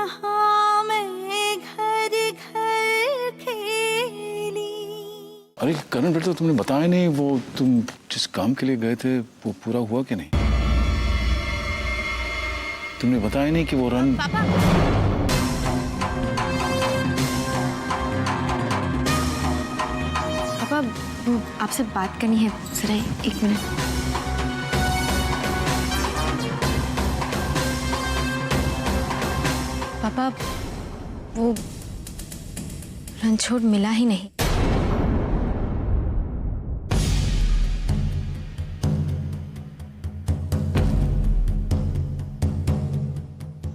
कहाँ मैं घर घर खेली। अरे करण बेटा, तुमने बताया नहीं वो तुम जिस काम के लिए गए थे वो पूरा हुआ कि नहीं? तुमने बताया नहीं कि वो रन। पापा पापा वो आपसे बात करनी है, जरा 1 मिनट। पापा वो रणछोड़ मिला ही नहीं।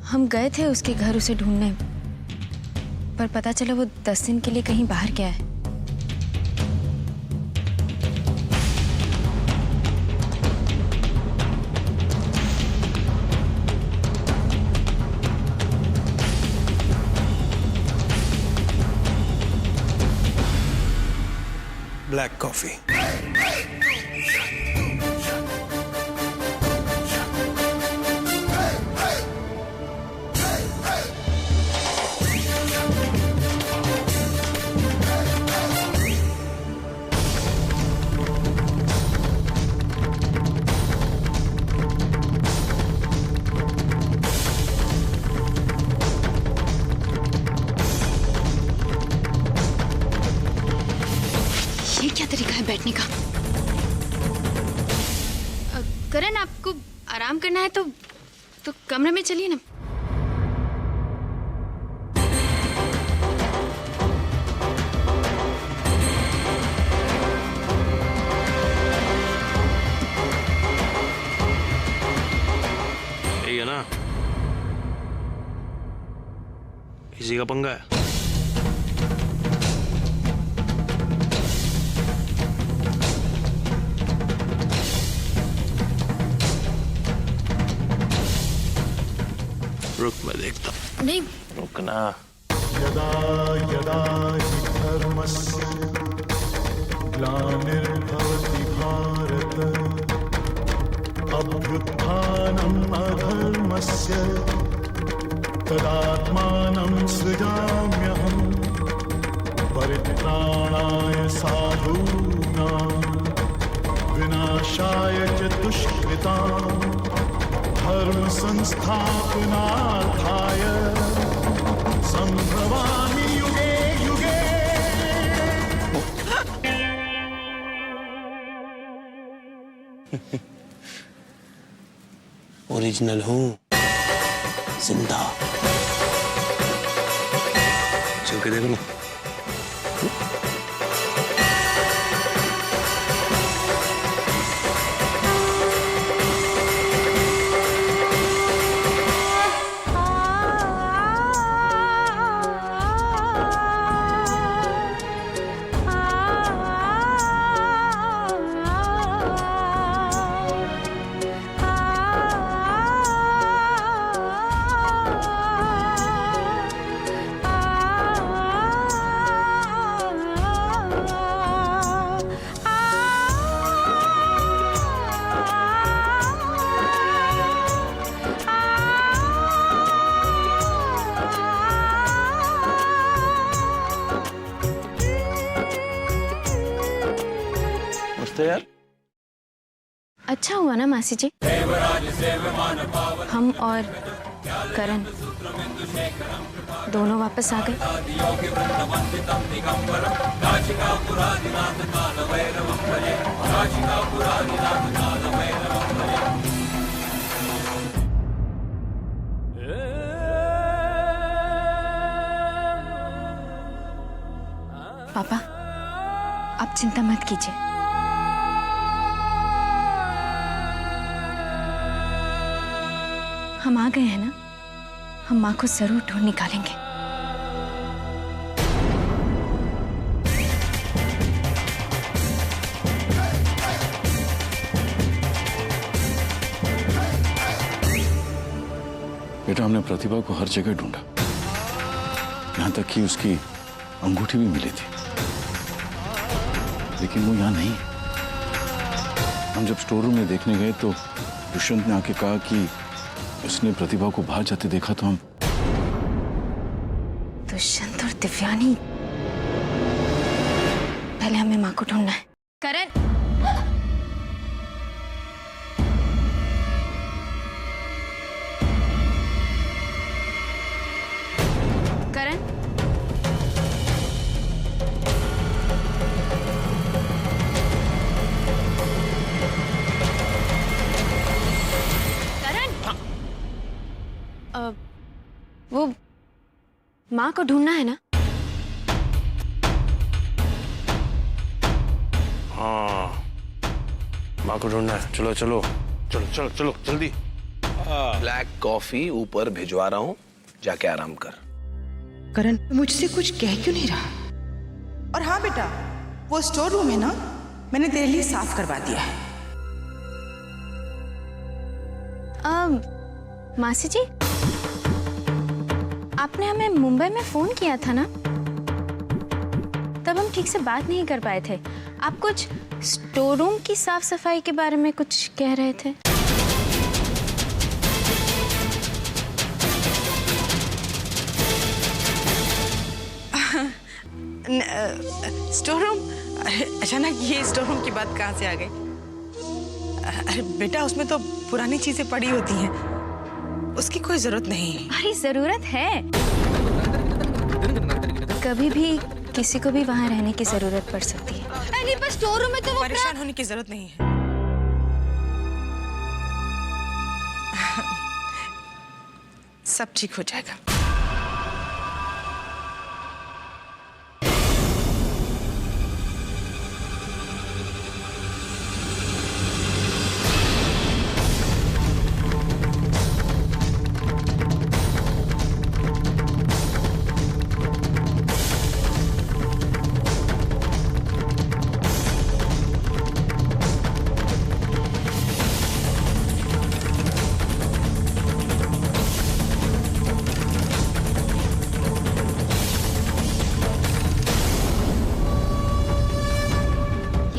हम गए थे उसके घर उसे ढूंढने, पर पता चला वो 10 दिन के लिए कहीं बाहर गया है। Black coffee. ये क्या तरीका है बैठने का? करण, आपको आराम करना है तो कमरे में चलिए ना। यही है ना, इसी का पंगा है। रुक, मैं देखता हूं। नहीं, रुकना। यदा यदा हि धर्मस्य ग्लानिर्भवति भारत अभ्युत्थानम् अधर्मस्य तदात्मानं सृजाम्यहम् परित्राणाय साधूनां विनाशाय च दुष्कृताम् धर्म संस्थापनार्थाय संभवामि युगे युगे। ओरिजिनल हूँ, जिंदा। चल के देख लो। यार अच्छा हुआ ना मासी जी, हम और करण दोनों वापस आ गए। पापा, आप चिंता मत कीजिए। हम आ गए हैं ना, हम माँ को जरूर ढूंढ निकालेंगे। बेटा, हमने प्रतिभा को हर जगह ढूंढा, यहाँ तक कि उसकी अंगूठी भी मिली थी, लेकिन वो यहाँ नहीं है। हम जब स्टोर रूम में देखने गए तो दुष्यंत ने आके कहा कि उसने प्रतिभा को बाहर जाते देखा, तो दिव्यानी, पहले हमें माँ को ढूंढना है। करण, करण, करण, वो माँ को ढूंढना है ना? हाँ, माँ को ढूंढना है। चलो चलो चलो चलो चलो जल्दी। ब्लैक कॉफी ऊपर भिजवा रहा हूँ, जाके आराम कर। करण मुझसे कुछ कह क्यों नहीं रहा? और हाँ बेटा, वो स्टोर रूम है ना, मैंने तेरे लिए साफ करवा दिया है। मासी जी, आपने हमें मुंबई में फोन किया था ना? तब हम ठीक से बात नहीं कर पाए थे। आप कुछ स्टोर रूम की साफ सफाई के बारे में कुछ कह रहे थे। Store room? अचानक ये स्टोर रूम की बात कहाँ से आ गई? अरे बेटा, उसमें तो पुरानी चीजें पड़ी होती हैं, उसकी कोई जरूरत नहीं। अरे जरूरत है, कभी भी किसी को भी वहाँ रहने की जरूरत पड़ सकती है। अरे पर स्टोर रूम में तो वो परेशान होने की जरूरत नहीं है। सब ठीक हो जाएगा।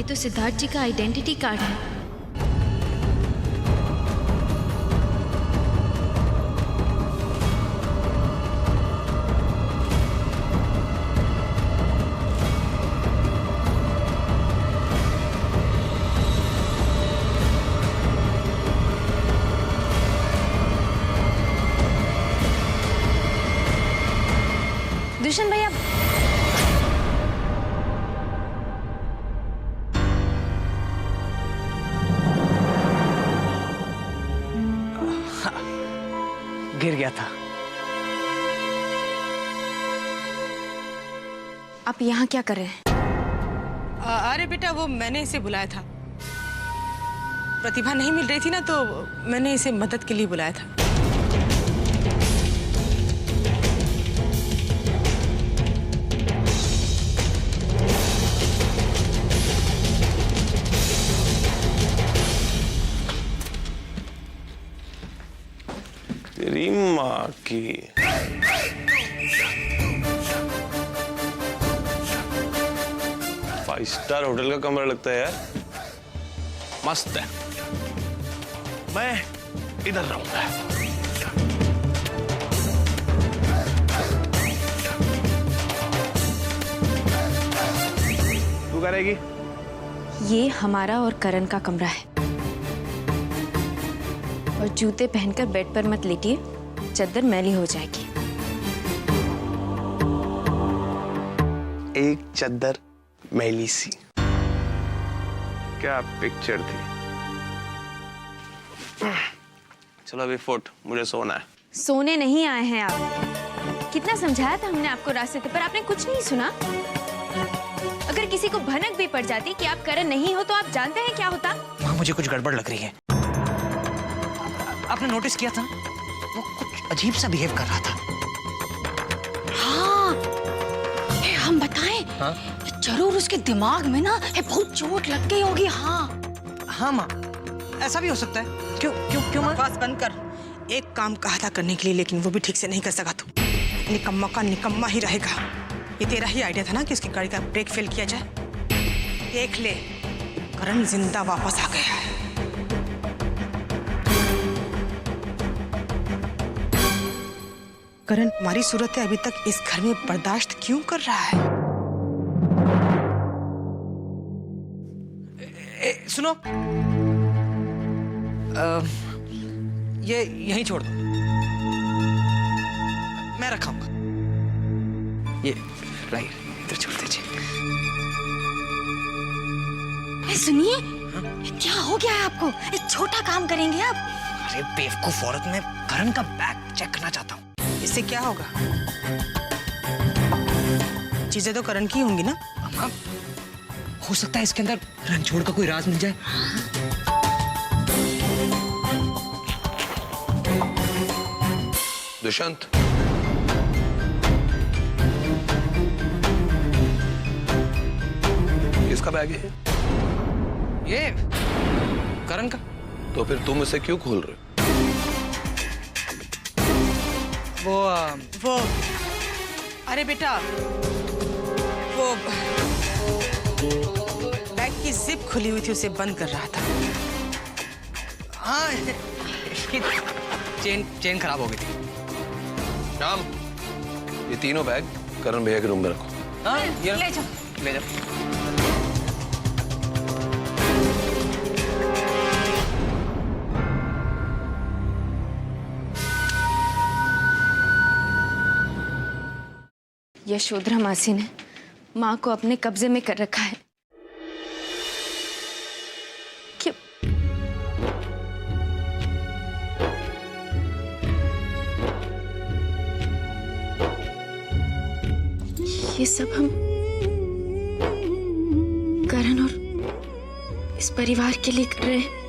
तो सिद्धार्थ जी का आइडेंटिटी कार्ड है। दुष्यंत भैया, गिर गया था। आप यहाँ क्या कर रहे हैं? अरे बेटा, वो मैंने इसे बुलाया था। प्रतिभा नहीं मिल रही थी ना, तो मैंने इसे मदद के लिए बुलाया था। तेरी माँ की। फाइव स्टार होटल का कमरा लगता है यार, मस्त है। मैं इधर रहूंगा। तू क्या रहेगी? ये हमारा और करण का कमरा है, और जूते पहनकर बेड पर मत लेटिए, चद्दर मैली हो जाएगी। एक चद्दर मैली सी, क्या पिक्चर थी। चलो अभी फुट, मुझे सोना है। सोने नहीं आए हैं आप। कितना समझाया था हमने आपको रास्ते पर, आपने कुछ नहीं सुना। अगर किसी को भनक भी पड़ जाती कि आप करण नहीं हो, तो आप जानते हैं क्या होता? माँ, मुझे कुछ गड़बड़ लग रही है। आपने नोटिस किया था, वो कुछ अजीब सा बिहेव कर रहा था। हाँ, हम बताएं? हाँ? जरूर उसके दिमाग में ना बहुत चोट लग गई होगी। हाँ हाँ माँ, ऐसा भी हो सकता है। क्यों क्यों क्यों माँ? बकवास बंद कर। एक काम कहा था करने के लिए, लेकिन वो भी ठीक से नहीं कर सका। तू निकम्मा का निकम्मा ही रहेगा। ये तेरा ही आइडिया था ना कि उसकी गाड़ी का ब्रेक फेल किया जाए। देख ले, करण जिंदा वापस आ गया है। करण हमारी सूरत अभी तक इस घर में बर्दाश्त क्यों कर रहा है? सुनो, ये यहीं छोड़ दो, मैं रखाऊंगा। ये लाइए, इधर छोड़ दीजिए। सुनिए, क्या हो गया है आपको? एक छोटा काम करेंगे आप? अरे बेवकूफ औरत, मैं करण का बैग चेक करना चाहता हूँ। इससे क्या होगा? चीजें तो करण की होंगी ना? हाँ, हो सकता है इसके अंदर रणछोड़ का कोई राज मिल जाए। दुष्यंत, किसका बैग है? ये करण का। तो फिर तुम इसे क्यों खोल रहे हो? वो अरे बेटा, वो बैग की जिप खुली हुई थी, उसे बंद कर रहा था। हाँ, इसकी चेन खराब हो गई थी। श्याम, ये तीनों बैग करण भैया के रूम में रखो। हाँ, ये ले जाओ। ले जाओ। यशोधरा मासी ने माँ को अपने कब्जे में कर रखा है। क्यों? ये सब हम करण और इस परिवार के लिए कर रहे हैं।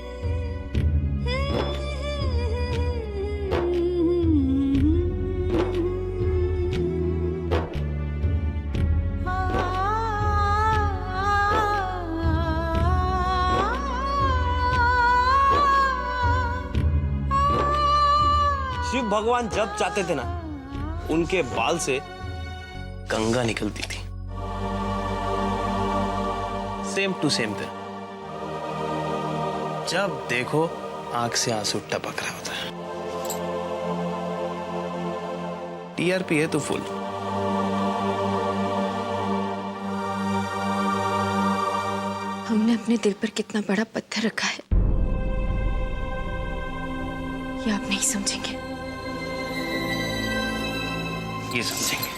शिव भगवान जब चाहते थे ना, उनके बाल से गंगा निकलती थी। सेम टू सेम थे। जब देखो आंख से आंसू टपक रहा होता है। टीआरपी है तो फुल। हमने अपने दिल पर कितना बड़ा पत्थर रखा है, ये आप नहीं समझेंगे। ये समझेंगे।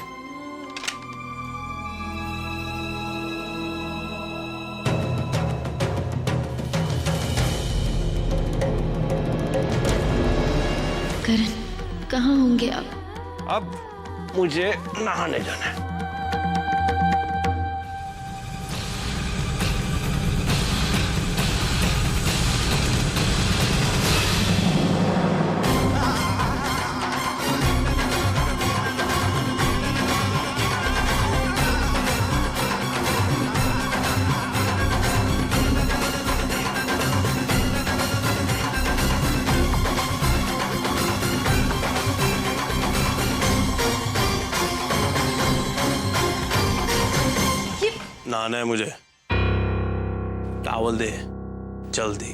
करण, कहाँ होंगे आप? अब मुझे नहाने जाना है। नहाना है मुझे। टॉवल दे जल्दी।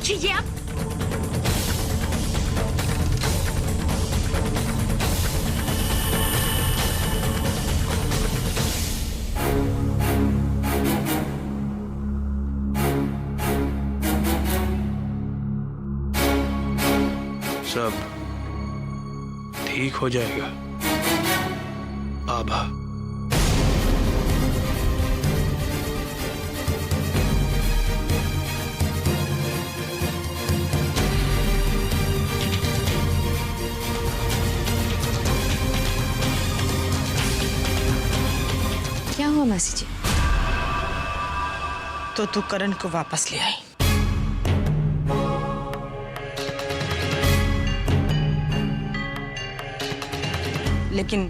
ये आप सब ठीक हो जाएगा आभा। क्या हुआ मासी जी? तो तू करण को वापस ले आई। लेकिन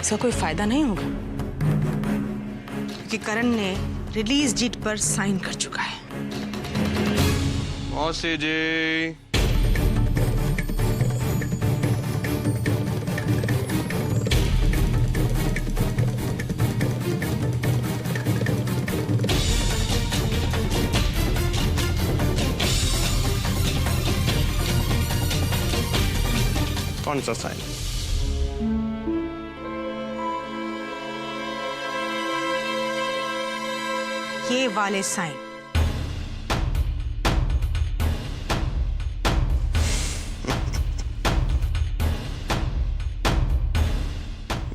इसका कोई फायदा नहीं होगा, क्योंकि करण ने रिलीज डीड पर साइन कर चुका है। मौसी जी, कौन सा साइन? ये वाले साइन।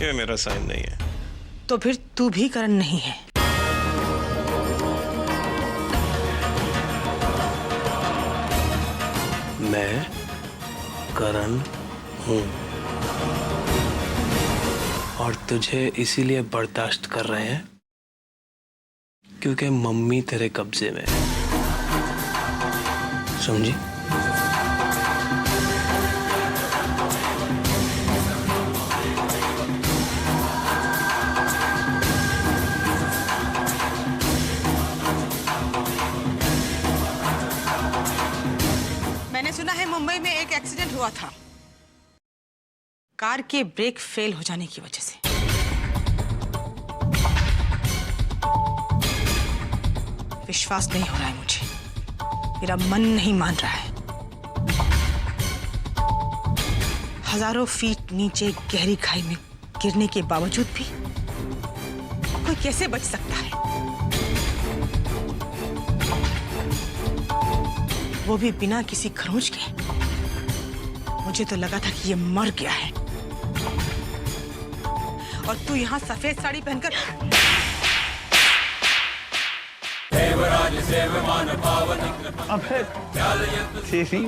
ये मेरा साइन नहीं है। तो फिर तू भी करण नहीं है। मैं करण हूं और तुझे इसीलिए बर्दाश्त कर रहे हैं क्योंकि मम्मी तेरे कब्जे में है। समझी? मैंने सुना है मुंबई में एक एक्सीडेंट हुआ था, कार के ब्रेक फेल हो जाने की वजह से। विश्वास नहीं हो रहा है मुझे, मेरा मन नहीं मान रहा है। हजारों फीट नीचे गहरी खाई में गिरने के बावजूद भी कोई कैसे बच सकता है, वो भी बिना किसी खरोंच के। मुझे तो लगा था कि ये मर गया है, और तू यहाँ सफेद साड़ी पहनकर अबे तेरी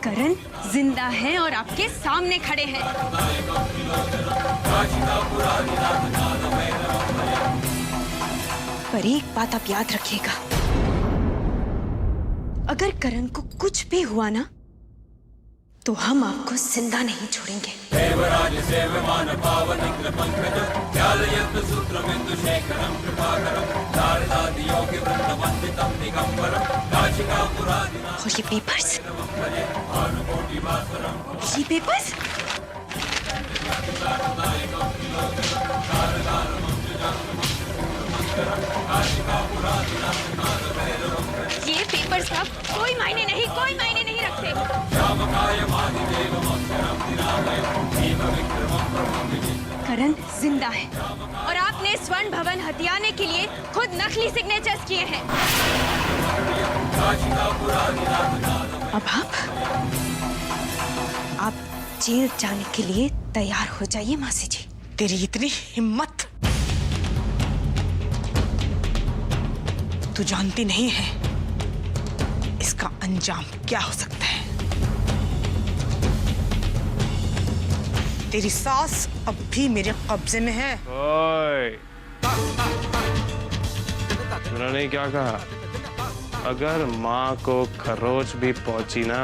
करण जिंदा हैं और आपके सामने खड़े हैं। पर एक बात आप याद रखिएगा, अगर करण को कुछ भी हुआ ना तो हम आपको जिंदा नहीं छोड़ेंगे। और ये पेपर्स, ये पेपर्स ये पेपर्स का कोई मायने नहीं रखते। करण जिंदा है और आपने स्वर्ण भवन हथियाने के लिए खुद नकली सिग्नेचर्स किए हैं। अब आप जेल जाने के लिए तैयार हो जाइए मासी जी। तेरी इतनी हिम्मत, तू जानती नहीं है इसका अंजाम क्या हो सकता है। तेरी सास अब भी मेरे कब्जे में है। ओए, उन्होंने क्या कहा? अगर माँ को खरोच भी पहुंची ना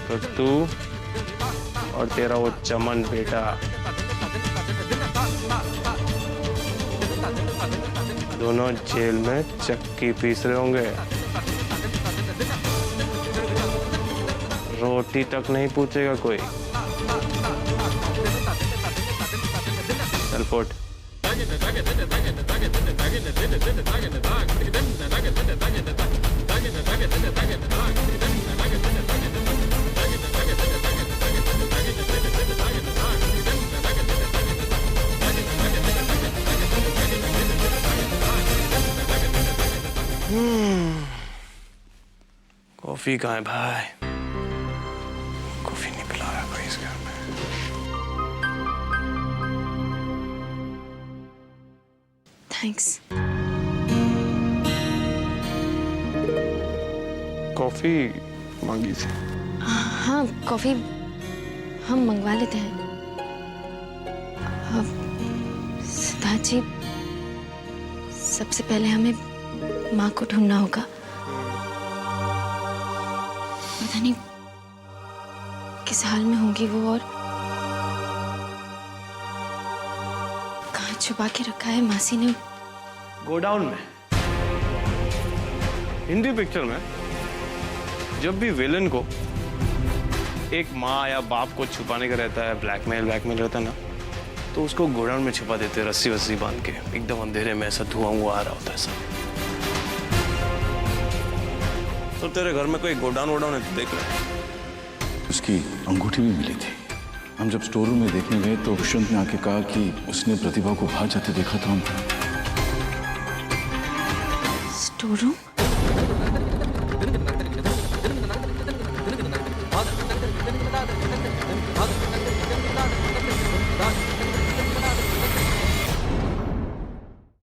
तो तू और तेरा वो चमन बेटा दोनों जेल में चक्की पीस रहे होंगे। रोटी तक नहीं पूछेगा कोई। चल फोट। कॉफी कहाँ है भाई? कॉफी नहीं पिला रहा कोई इस घर में। थैंक्स। कॉफी मांगी थी। हाँ कॉफी हम मंगवा लेते हैं। सिद्धार्थ जी, सबसे पहले हमें माँ को ढूंढना होगा। पता नहीं किस हाल में होंगी वो और कहाँ छुपा के रखा है मासी ने। गोडाउन में। हिंदी पिक्चर में जब भी विलन को एक माँ या बाप को छुपाने का रहता है, ब्लैकमेल रहता है ना, तो उसको गोडाउन में छुपा देते हैं रस्सी वस्सी बांध के, एकदम अंधेरे में ऐसा धुआं हुआ आ रहा होता है सब। तो तेरे घर में कोई गोडाउन है तो देख ले। उसकी अंगूठी भी मिली थी। हम जब स्टोर रूम में देखने गए तो दुष्यंत ने आके कहा कि उसने प्रतिभा को बाहर जाते देखा था हमको। Store room?